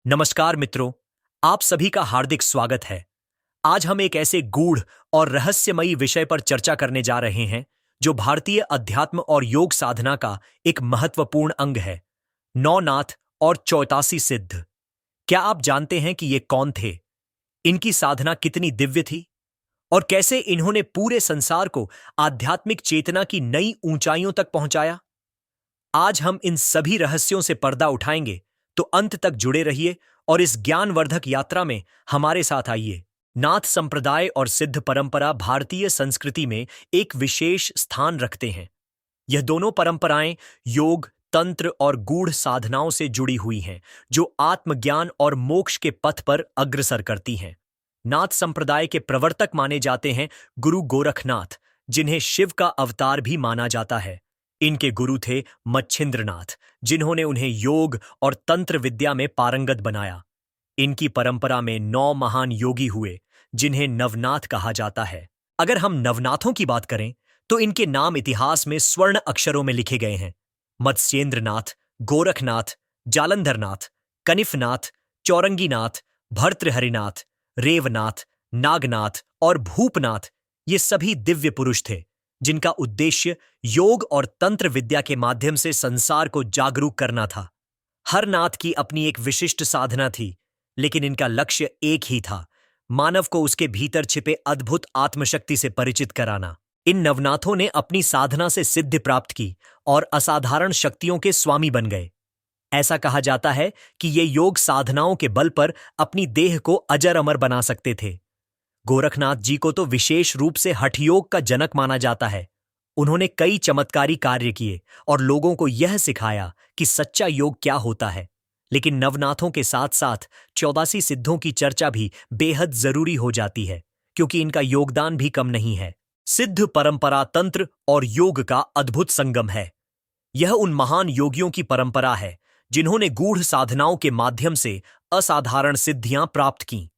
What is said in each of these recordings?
नमस्कार मित्रों, आप सभी का हार्दिक स्वागत है। आज हम एक ऐसे गूढ़ और रहस्यमयी विषय पर चर्चा करने जा रहे हैं जो भारतीय अध्यात्म और योग साधना का एक महत्वपूर्ण अंग है। नौनाथ और 84 सिद्ध। क्या आप जानते हैं कि ये कौन थे? इनकी साधना कितनी दिव्य थी और कैसे इन्होंने पूरे संसार को आध्यात्मिक चेतना की नई ऊंचाइयों तक पहुंचाया? आज हम इन सभी रहस्यों से पर्दा उठाएंगे, तो अंत तक जुड़े रहिए और इस ज्ञानवर्धक यात्रा में हमारे साथ आइए। नाथ संप्रदाय और सिद्ध परंपरा भारतीय संस्कृति में एक विशेष स्थान रखते हैं। यह दोनों परंपराएं योग, तंत्र और गूढ़ साधनाओं से जुड़ी हुई हैं, जो आत्मज्ञान और मोक्ष के पथ पर अग्रसर करती हैं। नाथ संप्रदाय के प्रवर्तक माने जाते हैं गुरु गोरखनाथ, जिन्हें शिव का अवतार भी माना जाता है। इनके गुरु थे मच्छिंद्रनाथ, जिन्होंने उन्हें योग और तंत्र विद्या में पारंगत बनाया। इनकी परंपरा में 9 महान योगी हुए, जिन्हें नवनाथ कहा जाता है। अगर हम नवनाथों की बात करें, तो इनके नाम इतिहास में स्वर्ण अक्षरों में लिखे गए हैं। मत्स्येंद्रनाथ, गोरखनाथ, जालंधरनाथ, कनिफनाथ, चौरंगीनाथ, भर्तृहरिनाथ, रेवनाथ, नागनाथ और भूपनाथ ये सभी दिव्य पुरुष थे, जिनका उद्देश्य योग और तंत्र विद्या के माध्यम से संसार को जागरूक करना था। हर नाथ की अपनी एक विशिष्ट साधना थी, लेकिन इनका लक्ष्य एक ही था: मानव को उसके भीतर छिपे अद्भुत आत्मशक्ति से परिचित कराना। इन नवनाथों ने अपनी साधना से सिद्धि प्राप्त की और असाधारण शक्तियों के स्वामी बन गए। ऐसा कहा जाता है कि ये योग साधनाओं के बल पर अपनी देह को अजर अमर बना सकते थे। गोरखनाथ जी को तो विशेष रूप से हठयोग का जनक माना जाता है। उन्होंने कई चमत्कारी कार्य किए और लोगों को यह सिखाया कि सच्चा योग क्या होता है। लेकिन नवनाथों के साथ साथ 84 सिद्धों की चर्चा भी बेहद जरूरी हो जाती है, क्योंकि इनका योगदान भी कम नहीं है। सिद्ध परंपरा तंत्र और योग का अद्भुत संगम है। यह उन महान योगियों की परंपरा है जिन्होंने गूढ़ साधनाओं के माध्यम से असाधारण सिद्धियां प्राप्त की।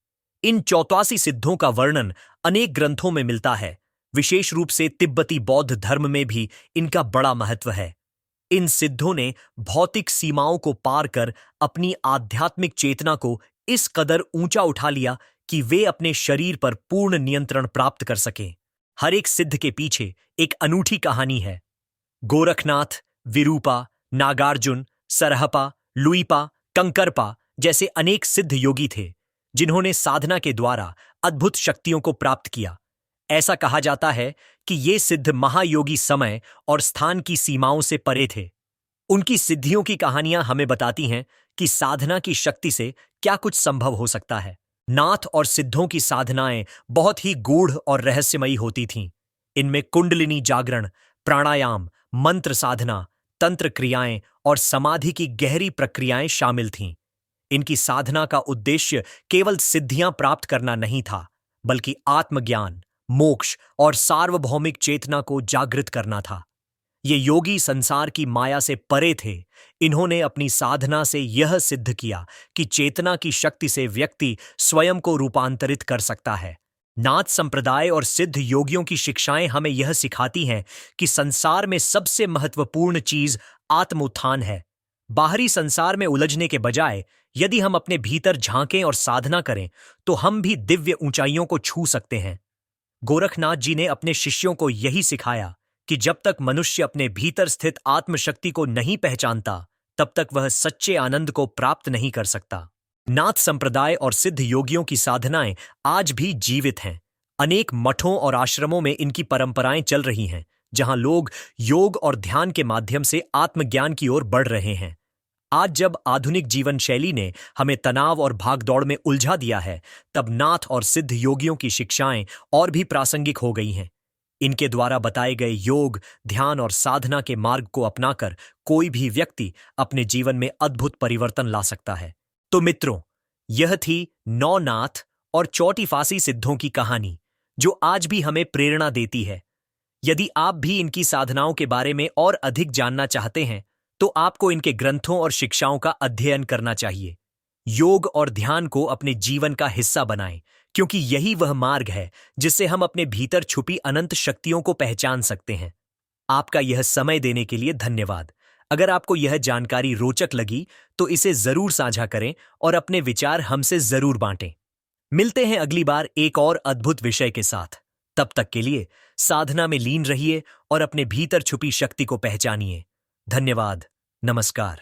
इन 84 सिद्धों का वर्णन अनेक ग्रंथों में मिलता है। विशेष रूप से तिब्बती बौद्ध धर्म में भी इनका बड़ा महत्व है। इन सिद्धों ने भौतिक सीमाओं को पार कर अपनी आध्यात्मिक चेतना को इस कदर ऊंचा उठा लिया कि वे अपने शरीर पर पूर्ण नियंत्रण प्राप्त कर सकें। हर एक सिद्ध के पीछे एक अनूठी कहानी है। गोरखनाथ, विरूपा, नागार्जुन, सरहपा, लुइपा, कंकरपा जैसे अनेक सिद्ध योगी थे, जिन्होंने साधना के द्वारा अद्भुत शक्तियों को प्राप्त किया। ऐसा कहा जाता है कि ये सिद्ध महायोगी समय और स्थान की सीमाओं से परे थे। उनकी सिद्धियों की कहानियां हमें बताती हैं कि साधना की शक्ति से क्या कुछ संभव हो सकता है। नाथ और सिद्धों की साधनाएं बहुत ही गूढ़ और रहस्यमयी होती थीं। इनमें कुंडलिनी जागरण, प्राणायाम, मंत्र साधना, तंत्र क्रियाएं और समाधि की गहरी प्रक्रियाएं शामिल थीं। इनकी साधना का उद्देश्य केवल सिद्धियां प्राप्त करना नहीं था, बल्कि आत्मज्ञान, मोक्ष और सार्वभौमिक चेतना को जागृत करना था। ये योगी संसार की माया से परे थे। इन्होंने अपनी साधना से यह सिद्ध किया कि चेतना की शक्ति से व्यक्ति स्वयं को रूपांतरित कर सकता है। नाथ संप्रदाय और सिद्ध योगियों की शिक्षाएं हमें यह सिखाती हैं कि संसार में सबसे महत्वपूर्ण चीज आत्मोत्थान है। बाहरी संसार में उलझने के बजाय यदि हम अपने भीतर झांकें और साधना करें, तो हम भी दिव्य ऊंचाइयों को छू सकते हैं। गोरखनाथ जी ने अपने शिष्यों को यही सिखाया कि जब तक मनुष्य अपने भीतर स्थित आत्मशक्ति को नहीं पहचानता, तब तक वह सच्चे आनंद को प्राप्त नहीं कर सकता। नाथ संप्रदाय और सिद्ध योगियों की साधनाएं आज भी जीवित हैं। अनेक मठों और आश्रमों में इनकी परंपराएं चल रही हैं, जहां लोग योग और ध्यान के माध्यम से आत्मज्ञान की ओर बढ़ रहे हैं। आज जब आधुनिक जीवन शैली ने हमें तनाव और भागदौड़ में उलझा दिया है, तब नाथ और सिद्ध योगियों की शिक्षाएं और भी प्रासंगिक हो गई हैं। इनके द्वारा बताए गए योग, ध्यान और साधना के मार्ग को अपनाकर कोई भी व्यक्ति अपने जीवन में अद्भुत परिवर्तन ला सकता है। तो मित्रों, यह थी 9 नाथ और 84 सिद्धों की कहानी, जो आज भी हमें प्रेरणा देती है। यदि आप भी इनकी साधनाओं के बारे में और अधिक जानना चाहते हैं, तो आपको इनके ग्रंथों और शिक्षाओं का अध्ययन करना चाहिए। योग और ध्यान को अपने जीवन का हिस्सा बनाएं, क्योंकि यही वह मार्ग है जिससे हम अपने भीतर छुपी अनंत शक्तियों को पहचान सकते हैं। आपका यह समय देने के लिए धन्यवाद। अगर आपको यह जानकारी रोचक लगी तो इसे जरूर साझा करें और अपने विचार हमसे जरूर बांटें। मिलते हैं अगली बार एक और अद्भुत विषय के साथ। तब तक के लिए साधना में लीन रहिए और अपने भीतर छुपी शक्ति को पहचानिए। धन्यवाद। नमस्कार।